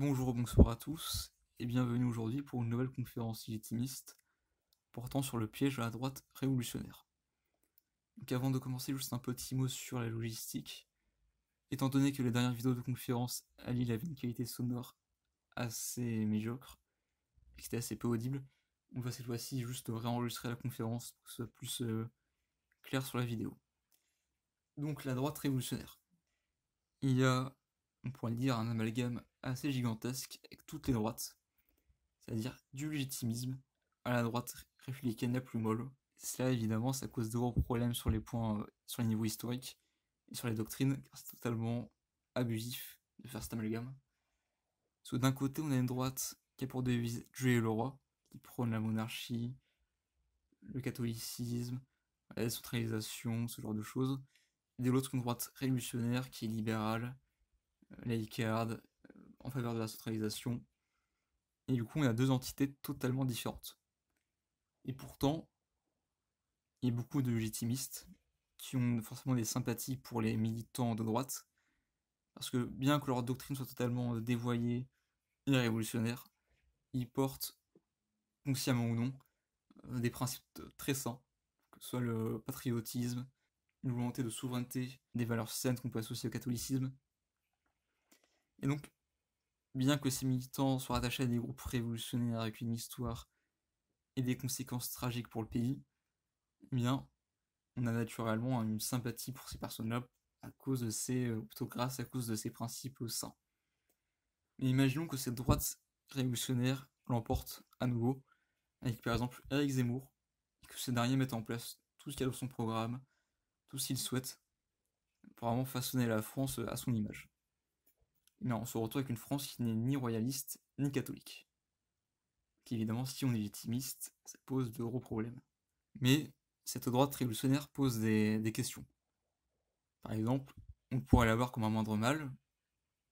Bonjour, bonsoir à tous, et bienvenue aujourd'hui pour une nouvelle conférence légitimiste portant sur le piège de la droite révolutionnaire. Donc avant de commencer, juste un petit mot sur la logistique. Étant donné que les dernières vidéos de conférence à Lille avaient une qualité sonore assez médiocre, et que c'était assez peu audible, on va cette fois-ci juste réenregistrer la conférence pour que ce soit plus clair sur la vidéo. Donc la droite révolutionnaire. Il y a, on pourrait le dire, un amalgame assez gigantesque avec toutes les droites, c'est-à-dire du légitimisme à la droite républicaine la plus molle. Et cela, évidemment, ça cause de gros problèmes sur les points, sur les niveaux historiques et sur les doctrines, car c'est totalement abusif de faire cet amalgame. Parce que d'un côté, on a une droite qui a pour devise Dieu et le roi, qui prône la monarchie, le catholicisme, la décentralisation, ce genre de choses. Et de l'autre, une droite révolutionnaire qui est libérale, laïcarde, en faveur de la centralisation. Et du coup, on a deux entités totalement différentes. Et pourtant, il y a beaucoup de légitimistes qui ont forcément des sympathies pour les militants de droite, parce que bien que leur doctrine soit totalement dévoyée et révolutionnaire, ils portent, consciemment ou non, des principes très sains, que ce soit le patriotisme, une volonté de souveraineté, des valeurs saines qu'on peut associer au catholicisme. Et donc, bien que ces militants soient attachés à des groupes révolutionnaires avec une histoire et des conséquences tragiques pour le pays, eh bien, on a naturellement une sympathie pour ces personnes-là à cause de ces, ou plutôt grâce à cause de ces principes sains. Mais imaginons que cette droite révolutionnaire l'emporte à nouveau, avec par exemple Éric Zemmour, et que ce dernier mette en place tout ce qu'il y a dans son programme, tout ce qu'il souhaite, pour vraiment façonner la France à son image. Mais on se retrouve avec une France qui n'est ni royaliste ni catholique. Qu'évidemment, si on est légitimiste, ça pose de gros problèmes. Mais cette droite révolutionnaire pose des questions. Par exemple, on pourrait l'avoir comme un moindre mal,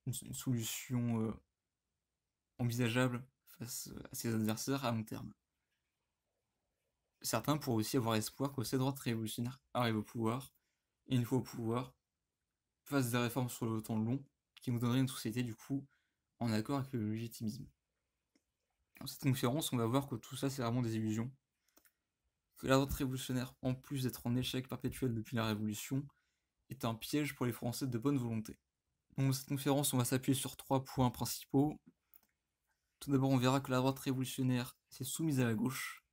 une solution envisageable face à ses adversaires à long terme. Certains pourraient aussi avoir espoir que cette droite révolutionnaire arrive au pouvoir, et une fois au pouvoir, fasse des réformes sur le temps long, qui nous donneraient une société du coup en accord avec le légitimisme. Dans cette conférence, on va voir que tout ça c'est vraiment des illusions, que la droite révolutionnaire, en plus d'être en échec perpétuel depuis la Révolution, est un piège pour les Français de bonne volonté. Donc dans cette conférence, on va s'appuyer sur 3 points principaux. Tout d'abord, on verra que la droite révolutionnaire s'est soumise à la gauche.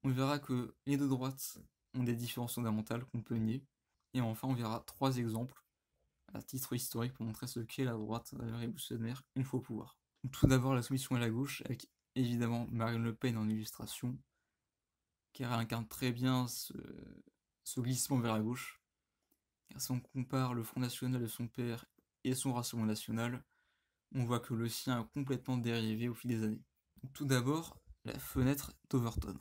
On verra que les deux droites ont des différences fondamentales qu'on peut nier. Et enfin, on verra 3 exemples à titre historique pour montrer ce qu'est la droite révolutionnaire une fois au pouvoir. Donc, tout d'abord, la soumission à la gauche, avec évidemment Marine Le Pen en illustration, car elle incarne très bien ce glissement vers la gauche. Car si on compare le Front National de son père et son Rassemblement National, on voit que le sien a complètement dérivé au fil des années. Donc, tout d'abord, la fenêtre d'Overton.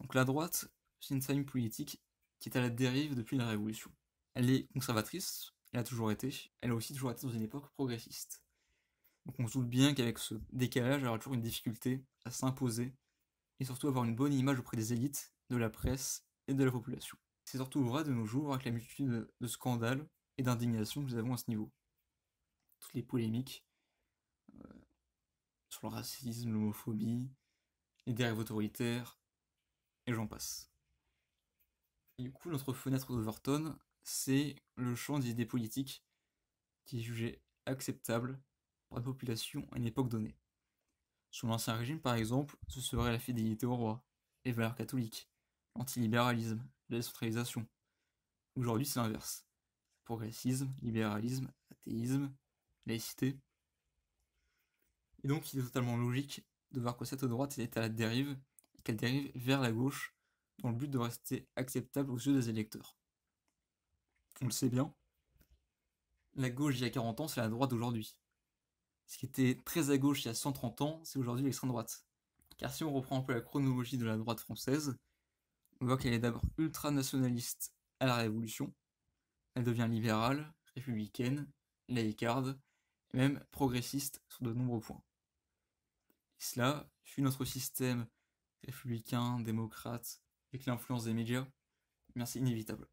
Donc la droite, c'est une famille politique qui est à la dérive depuis la Révolution. Elle est conservatrice, elle a toujours été, elle a aussi toujours été dans une époque progressiste. Donc on se doute bien qu'avec ce décalage, elle aura toujours une difficulté à s'imposer et surtout avoir une bonne image auprès des élites, de la presse et de la population. C'est surtout vrai de nos jours avec la multitude de scandales et d'indignations que nous avons à ce niveau. Toutes les polémiques sur le racisme, l'homophobie, les dérives autoritaires, et j'en passe. Et du coup, notre fenêtre d'Overton, c'est le champ des idées politiques qui est jugé acceptable par la population à une époque donnée. Sous l'Ancien Régime, par exemple, ce serait la fidélité au roi, les valeurs catholiques, l'antilibéralisme, la décentralisation. Aujourd'hui, c'est l'inverse. Progressisme, libéralisme, athéisme, laïcité. Et donc, il est totalement logique de voir que cette droite est à la dérive, et qu'elle dérive vers la gauche, dans le but de rester acceptable aux yeux des électeurs. On le sait bien, la gauche il y a 40 ans, c'est la droite d'aujourd'hui. Ce qui était très à gauche il y a 130 ans, c'est aujourd'hui l'extrême droite. Car si on reprend un peu la chronologie de la droite française, on voit qu'elle est d'abord ultra-nationaliste à la Révolution, elle devient libérale, républicaine, laïcarde, et même progressiste sur de nombreux points. Et cela fut notre système républicain, démocrate, avec l'influence des médias, mais c'est inévitable.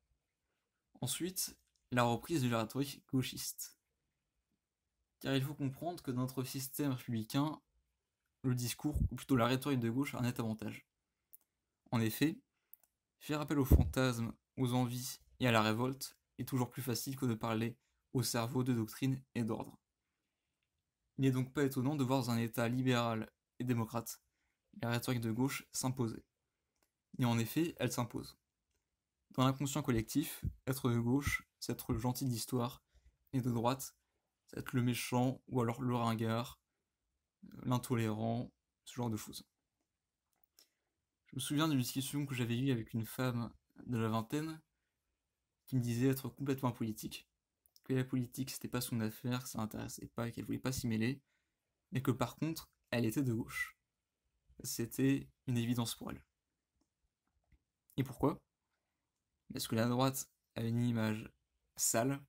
Ensuite, la reprise de la rhétorique gauchiste. car il faut comprendre que dans notre système républicain, le discours, ou plutôt la rhétorique de gauche, a un net avantage. En effet, faire appel aux fantasmes, aux envies et à la révolte est toujours plus facile que de parler au cerveau de doctrine et d'ordre. Il n'est donc pas étonnant de voir dans un État libéral et démocrate la rhétorique de gauche s'imposer. Et en effet, elle s'impose. Dans l'inconscient collectif, être de gauche, c'est être le gentil d'histoire, et de droite, c'est être le méchant ou alors le ringard, l'intolérant, ce genre de choses. Je me souviens d'une discussion que j'avais eue avec une femme de la vingtaine qui me disait être complètement apolitique, que la politique c'était pas son affaire, que ça l'intéressait pas, qu'elle voulait pas s'y mêler, mais que par contre, elle était de gauche. C'était une évidence pour elle. Et pourquoi? Parce que la droite a une image sale,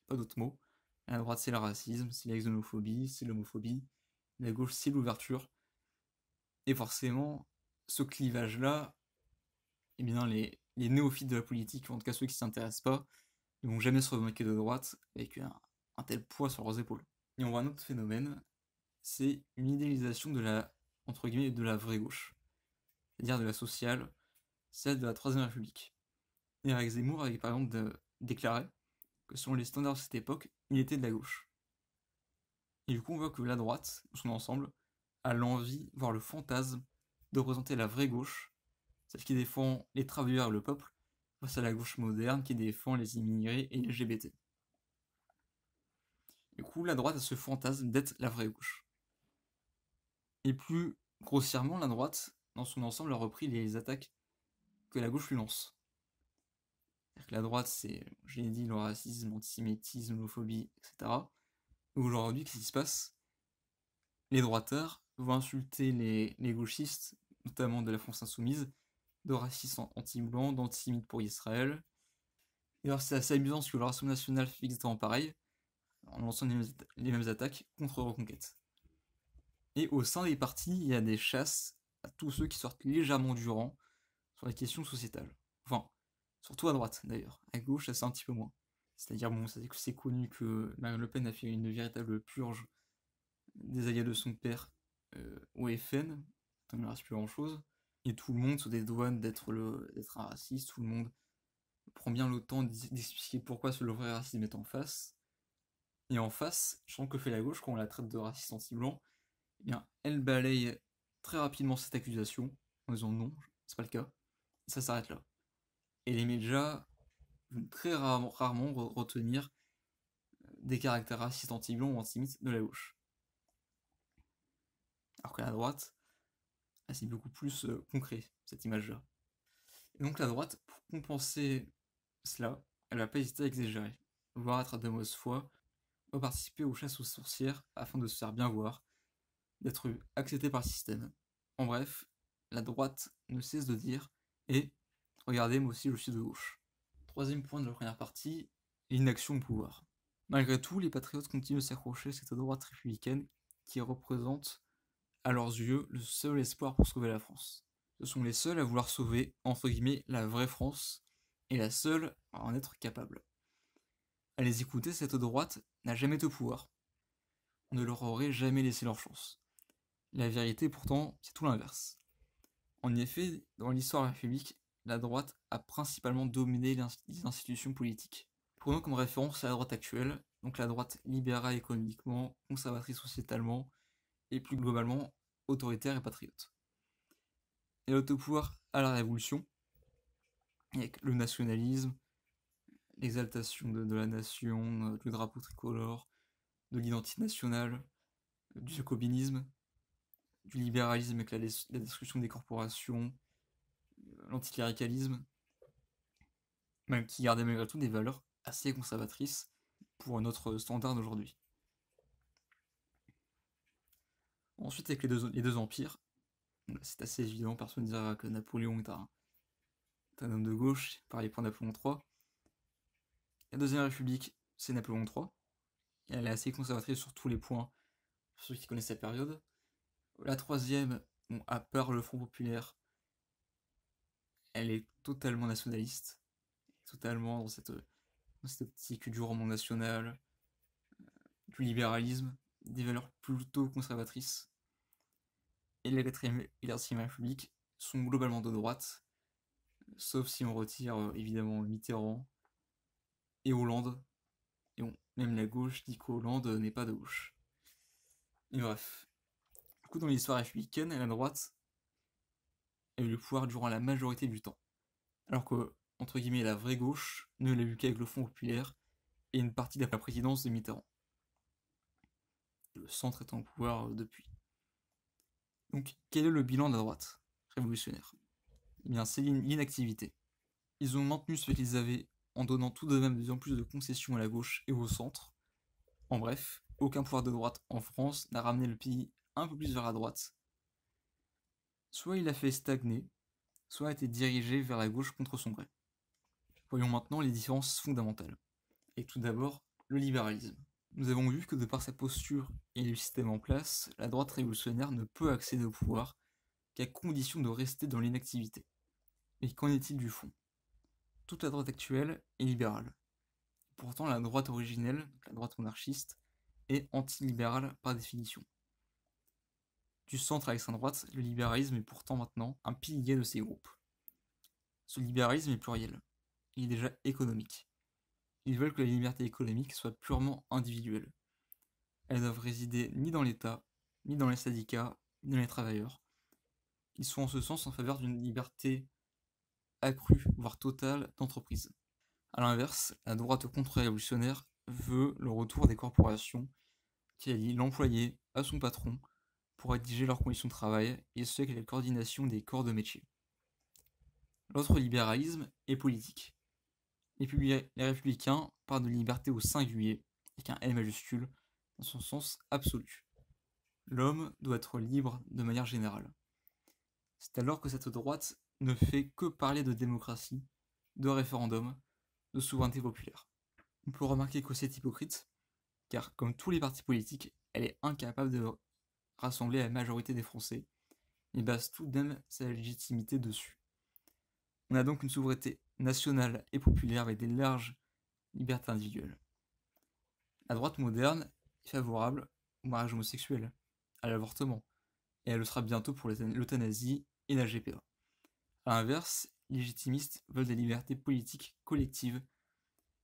pas d'autre mot. La droite c'est le racisme, c'est la xénophobie, c'est l'homophobie. La gauche c'est l'ouverture. Et forcément, ce clivage-là, eh bien les néophytes de la politique, ou en tout cas ceux qui ne s'intéressent pas, ils vont jamais se revendiquer de droite avec un tel poids sur leurs épaules. Et on voit un autre phénomène, c'est une idéalisation de la, entre guillemets, de la vraie gauche. C'est-à-dire de la sociale, celle de la Troisième République. Et Eric Zemmour avait par exemple déclaré que selon les standards de cette époque, il était de la gauche. Et du coup, on voit que la droite, dans son ensemble, a l'envie, voire le fantasme, de représenter la vraie gauche, celle qui défend les travailleurs et le peuple, face à la gauche moderne qui défend les immigrés et les LGBT. Du coup, la droite a ce fantasme d'être la vraie gauche. Et plus grossièrement, la droite, dans son ensemble, a repris les attaques que la gauche lui lance. C'est-à-dire que la droite, c'est, j'ai dit, le racisme, l'antisémitisme, l'homophobie, etc. Et aujourd'hui, qu'est-ce qui se passe? Les droitards vont insulter les gauchistes, notamment de la France insoumise, de racistes anti-blancs, d'antisémites pour Israël. Et alors c'est assez amusant parce que le Rassemblement national fait exactement pareil, en lançant les mêmes attaques contre Reconquête. Et au sein des partis, il y a des chasses à tous ceux qui sortent légèrement du rang sur les questions sociétales. Enfin, surtout à droite d'ailleurs. À gauche, ça c'est un petit peu moins. C'est-à-dire, bon, c'est connu que Marine Le Pen a fait une véritable purge des alliés de son père au FN, il ne reste plus grand-chose. Et tout le monde se dédouane d'être un raciste, tout le monde prend bien le temps d'expliquer pourquoi le vrai racisme est en face. Et en face, je sens que fait la gauche quand on la traite de raciste anti-blanc, eh bien, elle balaye très rapidement cette accusation en disant non, c'est pas le cas. Et ça s'arrête là. Et les médias vont très rarement retenir des caractères racistes anti-blancs ou antisémites de la gauche. Alors que la droite, c'est beaucoup plus concret, cette image-là. Et donc la droite, pour compenser cela, elle va pas hésiter à exagérer, voire être de mauvaise foi, va participer aux chasses aux sorcières afin de se faire bien voir, d'être accepté par le système. En bref, la droite ne cesse de dire « Et, regardez, moi aussi je suis de gauche ». Troisième point de la première partie, l'inaction au pouvoir. Malgré tout, les patriotes continuent de s'accrocher à cette droite républicaine qui représente, à leurs yeux, le seul espoir pour sauver la France. Ce sont les seuls à vouloir sauver, entre guillemets, la vraie France, et la seule à en être capable. À les écouter, cette droite n'a jamais de pouvoir. On ne leur aurait jamais laissé leur chance. La vérité, pourtant, c'est tout l'inverse. En effet, dans l'histoire de la République, la droite a principalement dominé les institutions politiques. Prenons comme référence la droite actuelle, donc la droite libérale économiquement, conservatrice sociétalement, et plus globalement autoritaire et patriote. Elle a au pouvoir à la Révolution, avec le nationalisme, l'exaltation de la nation, du drapeau tricolore, de l'identité nationale, du jacobinisme, du libéralisme avec la destruction des corporations, l'anticléricalisme, même qui gardait malgré tout des valeurs assez conservatrices pour notre standard d'aujourd'hui. Ensuite, avec les deux empires, c'est assez évident, personne ne dira que Napoléon est un homme de gauche, pareil pour Napoléon III. La Deuxième République, c'est Napoléon III, et elle est assez conservatrice sur tous les points, pour ceux qui connaissent la période. La troisième, bon, à part le Front Populaire, elle est totalement nationaliste, totalement dans cette optique du roman national, du libéralisme, des valeurs plutôt conservatrices, et la 4ème et la 5ème République sont globalement de droite, sauf si on retire évidemment Mitterrand et Hollande, et bon, même la gauche dit qu'Hollande n'est pas de gauche. Et bref. Du coup, dans l'histoire républicaine, la droite a eu le pouvoir durant la majorité du temps. Alors que, entre guillemets, la vraie gauche ne l'a eu qu'avec le Front populaire et une partie de la présidence de Mitterrand. Le centre est en pouvoir depuis. Donc, quel est le bilan de la droite révolutionnaire? Eh bien, c'est l'inactivité. Ils ont maintenu ce qu'ils avaient en donnant tout de même de plus en plus de concessions à la gauche et au centre. En bref, aucun pouvoir de droite en France n'a ramené le pays un peu plus vers la droite. Soit il a fait stagner, soit a été dirigé vers la gauche contre son gré. Voyons maintenant les différences fondamentales. Et tout d'abord, le libéralisme. Nous avons vu que de par sa posture et le système en place, la droite révolutionnaire ne peut accéder au pouvoir qu'à condition de rester dans l'inactivité. Mais qu'en est-il du fond? Toute la droite actuelle est libérale. Pourtant, la droite originelle, la droite monarchiste, est antilibérale par définition. Du centre à l'extrême droite, le libéralisme est pourtant maintenant un pilier de ces groupes. Ce libéralisme est pluriel. Il est déjà économique. Ils veulent que la liberté économique soit purement individuelle. Elles doivent résider ni dans l'État, ni dans les syndicats, ni dans les travailleurs. Ils sont en ce sens en faveur d'une liberté accrue, voire totale, d'entreprise. A l'inverse, la droite contre-révolutionnaire veut le retour des corporations qui allient l'employé à son patron pour rédiger leurs conditions de travail et ce avec la coordination des corps de métier. L'autre libéralisme est politique. Les républicains parlent de liberté au singulier, avec un L majuscule, dans son sens absolu. L'homme doit être libre de manière générale. C'est alors que cette droite ne fait que parler de démocratie, de référendum, de souveraineté populaire. On peut remarquer que c'est hypocrite, car comme tous les partis politiques, elle est incapable de rassembler la majorité des Français, et base tout de même sa légitimité dessus. On a donc une souveraineté nationale et populaire avec des larges libertés individuelles. La droite moderne est favorable au mariage homosexuel, à l'avortement, et elle le sera bientôt pour l'euthanasie et la GPA. A l'inverse, les légitimistes veulent des libertés politiques collectives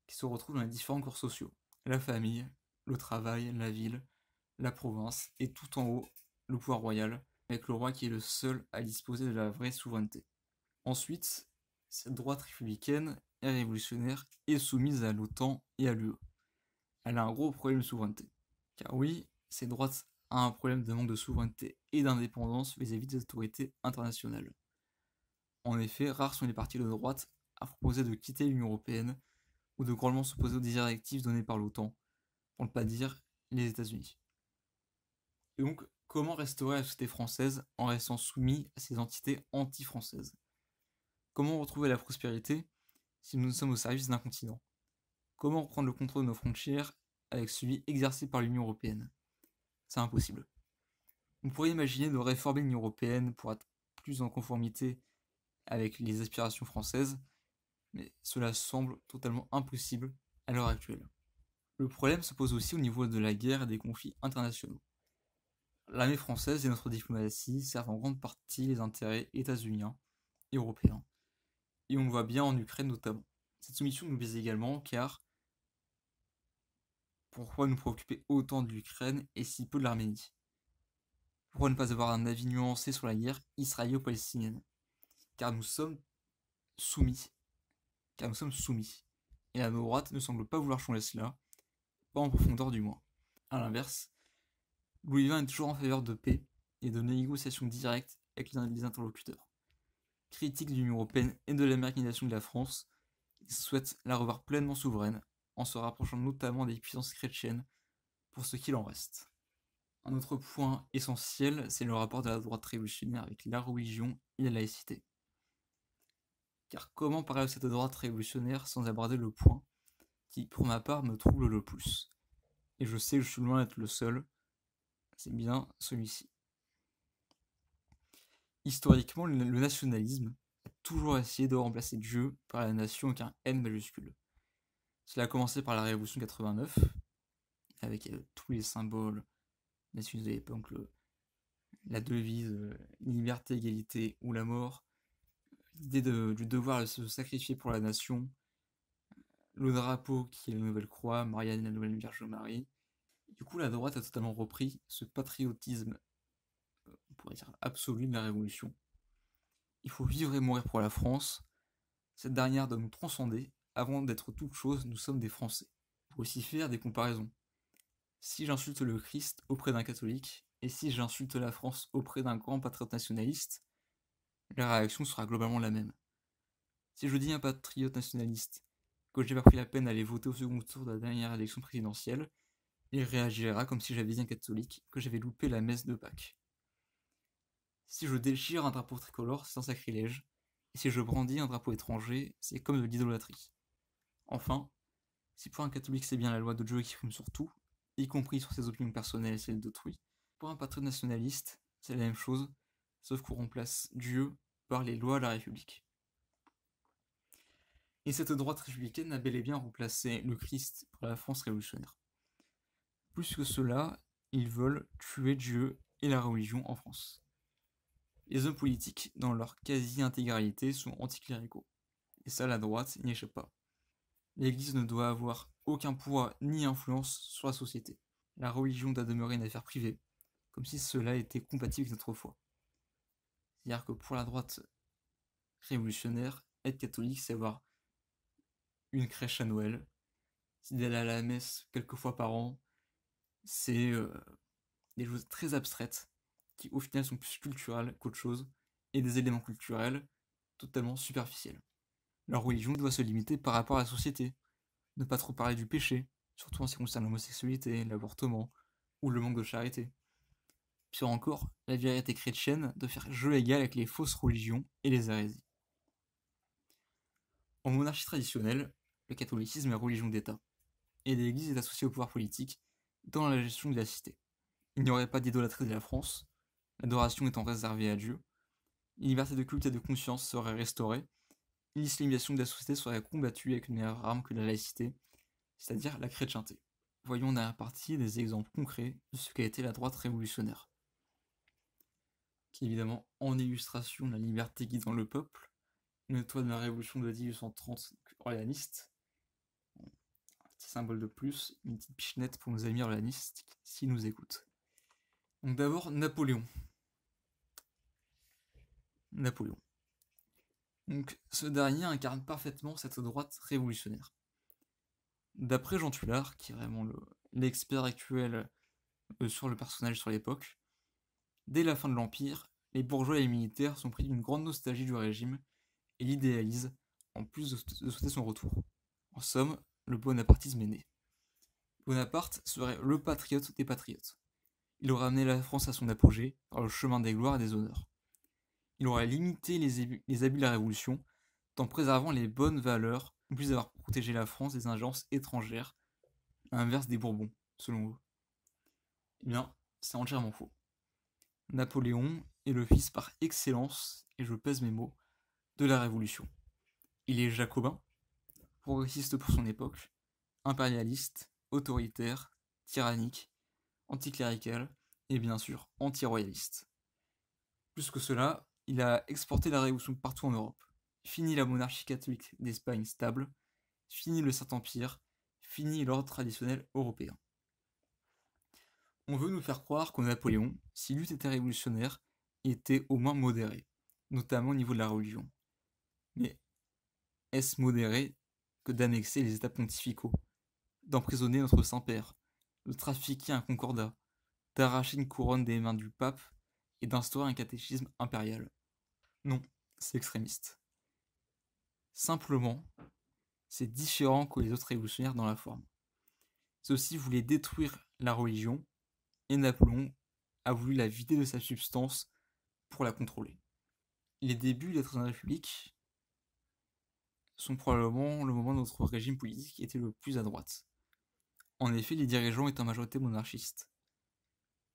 qui se retrouvent dans les différents corps sociaux, la famille, le travail, la ville, la province, et tout en haut, le pouvoir royal, avec le roi qui est le seul à disposer de la vraie souveraineté. Ensuite, cette droite républicaine et révolutionnaire est soumise à l'OTAN et à l'UE. Elle a un gros problème de souveraineté. Car oui, cette droite a un problème de manque de souveraineté et d'indépendance vis-à-vis des autorités internationales. En effet, rares sont les partis de droite à proposer de quitter l'Union européenne ou de grandement s'opposer aux directives données par l'OTAN, pour ne pas dire les États-Unis. Et donc, comment restaurer la société française en restant soumis à ces entités anti-françaises? Comment retrouver la prospérité si nous sommes au service d'un continent? Comment reprendre le contrôle de nos frontières avec celui exercé par l'Union européenne? C'est impossible. On pourrait imaginer de réformer l'Union européenne pour être plus en conformité avec les aspirations françaises, mais cela semble totalement impossible à l'heure actuelle. Le problème se pose aussi au niveau de la guerre et des conflits internationaux. L'armée française et notre diplomatie servent en grande partie les intérêts états-uniens et européens. Et on le voit bien en Ukraine notamment. Cette soumission nous vise également car pourquoi nous préoccuper autant de l'Ukraine et si peu de l'Arménie? Pourquoi ne pas avoir un avis nuancé sur la guerre israélo-palestinienne? Car nous sommes soumis. Et la droite ne semble pas vouloir changer cela, pas en profondeur du moins. A l'inverse, Louis XX est toujours en faveur de paix et de négociations directes avec les interlocuteurs. Critique de l'Union européenne et de l'américanisation de la France, il souhaite la revoir pleinement souveraine, en se rapprochant notamment des puissances chrétiennes, pour ce qu'il en reste. Un autre point essentiel, c'est le rapport de la droite révolutionnaire avec la religion et la laïcité. Car comment parler de cette droite révolutionnaire sans aborder le point qui, pour ma part, me trouble le plus? Et je sais que je suis loin d'être le seul, c'est bien celui-ci. Historiquement, le nationalisme a toujours essayé de remplacer Dieu par la nation avec un N majuscule. Cela a commencé par la Révolution 89, avec tous les symboles nationaux de l'époque, la devise liberté, égalité ou la mort, l'idée du devoir de se sacrifier pour la nation, le drapeau qui est la nouvelle croix, Marianne la nouvelle Vierge Marie. Du coup, la droite a totalement repris ce patriotisme, on pourrait dire absolu de la Révolution. Il faut vivre et mourir pour la France. Cette dernière doit nous transcender. Avant d'être toute chose, nous sommes des Français. Il faut aussi faire des comparaisons. Si j'insulte le Christ auprès d'un catholique, et si j'insulte la France auprès d'un grand patriote nationaliste, la réaction sera globalement la même. Si je dis à un patriote nationaliste que j'ai pas pris la peine d'aller voter au second tour de la dernière élection présidentielle, il réagira comme si j'avais dit à un catholique que j'avais loupé la messe de Pâques. Si je déchire un drapeau tricolore, c'est un sacrilège, et si je brandis un drapeau étranger, c'est comme de l'idolâtrie. Enfin, si pour un catholique c'est bien la loi de Dieu qui prime sur tout, y compris sur ses opinions personnelles et celles d'autrui, pour un patriote nationaliste, c'est la même chose, sauf qu'on remplace Dieu par les lois de la République. Et cette droite républicaine a bel et bien remplacé le Christ par la France révolutionnaire. Plus que cela, ils veulent tuer Dieu et la religion en France. Les hommes politiques, dans leur quasi-intégralité, sont anticléricaux. Et ça, la droite n'y échappe pas. L'Église ne doit avoir aucun poids ni influence sur la société. La religion doit demeurer une affaire privée, comme si cela était compatible avec notre foi. C'est-à-dire que pour la droite révolutionnaire, être catholique, c'est avoir une crèche à Noël, c'est d'aller à la messe quelques fois par an, c'est des choses très abstraites qui au final sont plus culturelles qu'autre chose, et des éléments culturels totalement superficiels. Leur religion doit se limiter par rapport à la société, ne pas trop parler du péché, surtout en ce qui concerne l'homosexualité, l'avortement ou le manque de charité. Pire encore, la vérité chrétienne doit faire jeu égal avec les fausses religions et les hérésies. En monarchie traditionnelle, le catholicisme est religion d'État, et l'Église est associée au pouvoir politique dans la gestion de la cité. Il n'y aurait pas d'idolâtrie de la France, l'adoration étant réservée à Dieu, la liberté de culte et de conscience serait restaurée, l'islamisation de la société serait combattue avec une meilleure arme que la laïcité, c'est-à-dire la chrétienté. Voyons dans la partie des exemples concrets de ce qu'a été la droite révolutionnaire. Qui est évidemment en illustration de la liberté guidant le peuple, une étoile de la révolution de 1830 orléaniste, un petit symbole de plus, une petite pichenette pour nos amis orléanistes s'ils nous écoutent. Donc d'abord Napoléon. Donc ce dernier incarne parfaitement cette droite révolutionnaire. D'après Jean Tullard, qui est vraiment l'expert actuel sur le personnage sur l'époque, dès la fin de l'Empire, les bourgeois et les militaires sont pris d'une grande nostalgie du régime et l'idéalisent, en plus de souhaiter son retour. En somme, le bonapartisme est né. Bonaparte serait le patriote des patriotes. Il aurait amené la France à son apogée par le chemin des gloires et des honneurs. Il aurait limité les abus de la Révolution, tout en préservant les bonnes valeurs, en plus d'avoir protégé la France des ingérences étrangères, à l'inverse des Bourbons, selon eux. Eh bien, c'est entièrement faux. Napoléon est le fils par excellence, et je pèse mes mots, de la Révolution. Il est jacobin, progressiste pour son époque, impérialiste, autoritaire, tyrannique, anticlérical et bien sûr anti-royaliste. Plus que cela, il a exporté la révolution partout en Europe. Fini la monarchie catholique d'Espagne stable, fini le Saint-Empire, fini l'ordre traditionnel européen. On veut nous faire croire que Napoléon, s'il eût été révolutionnaire, était au moins modéré, notamment au niveau de la religion. Mais est-ce modéré que d'annexer les États pontificaux, d'emprisonner notre Saint-Père, de trafiquer un concordat, d'arracher une couronne des mains du pape et d'instaurer un catéchisme impérial? Non, c'est extrémiste. Simplement, c'est différent que les autres révolutionnaires dans la forme. Ceux-ci voulaient détruire la religion, et Napoléon a voulu la vider de sa substance pour la contrôler. Les débuts de la Troisième République sont probablement le moment où notre régime politique était le plus à droite. En effet, les dirigeants étaient en majorité monarchistes.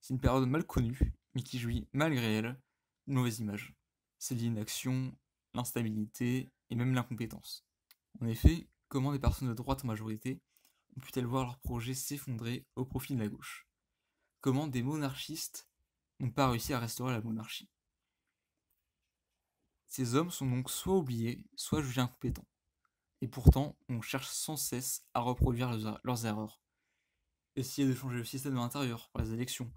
C'est une période mal connue, mais qui jouit, malgré elle, une mauvaise image. C'est l'inaction, l'instabilité et même l'incompétence. En effet, comment des personnes de droite en majorité ont-elles voir leurs projets s'effondrer au profit de la gauche? Comment des monarchistes n'ont pas réussi à restaurer la monarchie? Ces hommes sont donc soit oubliés, soit jugés incompétents. Et pourtant, on cherche sans cesse à reproduire leurs erreurs. Essayer de changer le système de l'intérieur par les élections,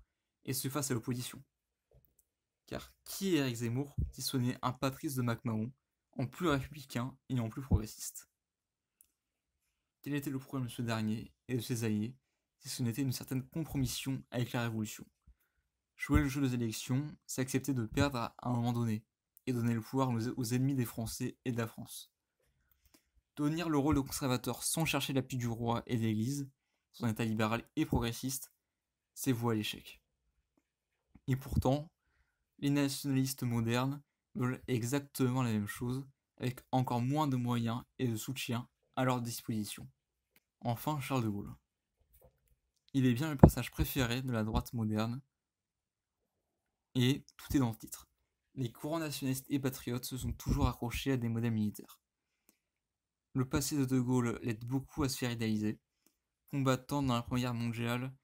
et ce face à l'opposition. Car qui est Éric Zemmour si ce n'est un Patrice de MacMahon, en plus républicain et en plus progressiste? Quel était le problème de ce dernier et de ses alliés si ce n'était une certaine compromission avec la Révolution? Jouer le jeu des élections, c'est accepter de perdre à un moment donné, et donner le pouvoir aux ennemis des Français et de la France. Tenir le rôle de conservateur sans chercher l'appui du roi et de l'Église, son état libéral et progressiste, c'est voué à l'échec. Et pourtant, les nationalistes modernes veulent exactement la même chose, avec encore moins de moyens et de soutien à leur disposition. Enfin, Charles de Gaulle. Il est bien le personnage préféré de la droite moderne, et tout est dans le titre. Les courants nationalistes et patriotes se sont toujours accrochés à des modèles militaires. Le passé de De Gaulle l'aide beaucoup à se faire idéaliser. Combattant dans la Première Guerre mondiale,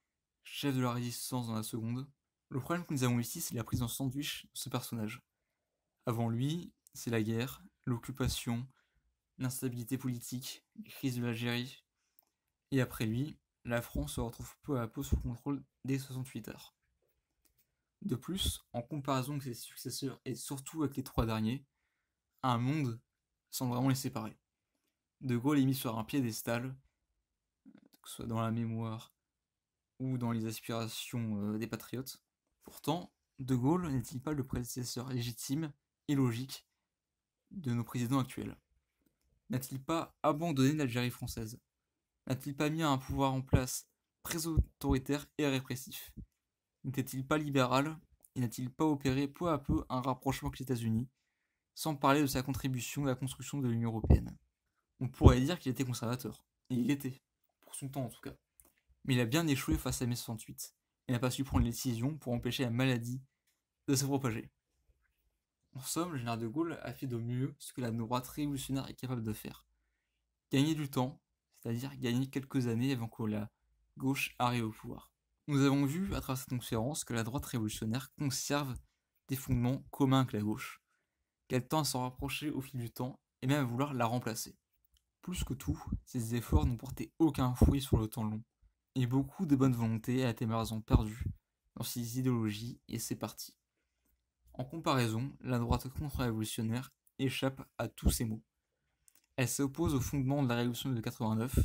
chef de la résistance dans la Seconde. Le problème que nous avons ici, c'est la prise en sandwich de ce personnage. Avant lui, c'est la guerre, l'occupation, l'instabilité politique, les crises de l'Algérie. Et après lui, la France se retrouve peu à peu sous contrôle dès 68 heures. De plus, en comparaison avec ses successeurs et surtout avec les trois derniers, un monde semble vraiment les séparer. De Gaulle est mis sur un piédestal, que ce soit dans la mémoire ou dans les aspirations des patriotes. Pourtant, De Gaulle n'est-il pas le prédécesseur légitime et logique de nos présidents actuels? N'a-t-il pas abandonné l'Algérie française? N'a-t-il pas mis un pouvoir en place très autoritaire et répressif? N'était-il pas libéral et n'a-t-il pas opéré peu à peu un rapprochement avec les États-Unis, sans parler de sa contribution à la construction de l'Union européenne? On pourrait dire qu'il était conservateur, et il l'était, pour son temps en tout cas. Mais il a bien échoué face à mai 68, et n'a pas su prendre les décisions pour empêcher la maladie de se propager. En somme, le général de Gaulle a fait de mieux ce que la droite révolutionnaire est capable de faire. Gagner du temps, c'est-à-dire gagner quelques années avant que la gauche arrive au pouvoir. Nous avons vu à travers cette conférence que la droite révolutionnaire conserve des fondements communs avec la gauche, qu'elle tend à s'en rapprocher au fil du temps et même à vouloir la remplacer. Plus que tout, ces efforts n'ont porté aucun fruit sur le temps long, et beaucoup de bonne volonté a été malheureusement perdue dans ces idéologies et ces partis. En comparaison, la droite contre-révolutionnaire échappe à tous ces maux. Elle s'oppose au fondement de la révolution de 89,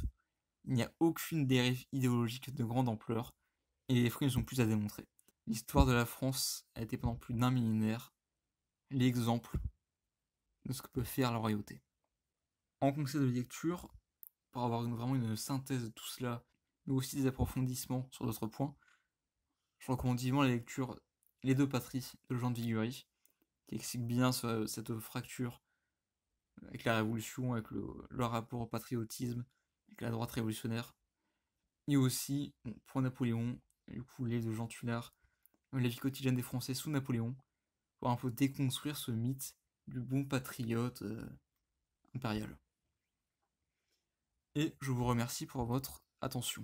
il n'y a aucune dérive idéologique de grande ampleur, et les fruits ne sont plus à démontrer. L'histoire de la France a été pendant plus d'un millénaire l'exemple de ce que peut faire la royauté. En conseil de lecture, pour avoir vraiment une synthèse de tout cela, mais aussi des approfondissements sur d'autres points, je recommande vivement la lecture Les deux patries de Jean de Viguerie, qui explique bien cette fracture avec la Révolution, avec le rapport au patriotisme, avec la droite révolutionnaire. Et aussi, pour Napoléon, du coup, les de Jean Tullard, La vie quotidienne des Français sous Napoléon, pour un peu déconstruire ce mythe du bon patriote impérial. Et je vous remercie pour votre attention.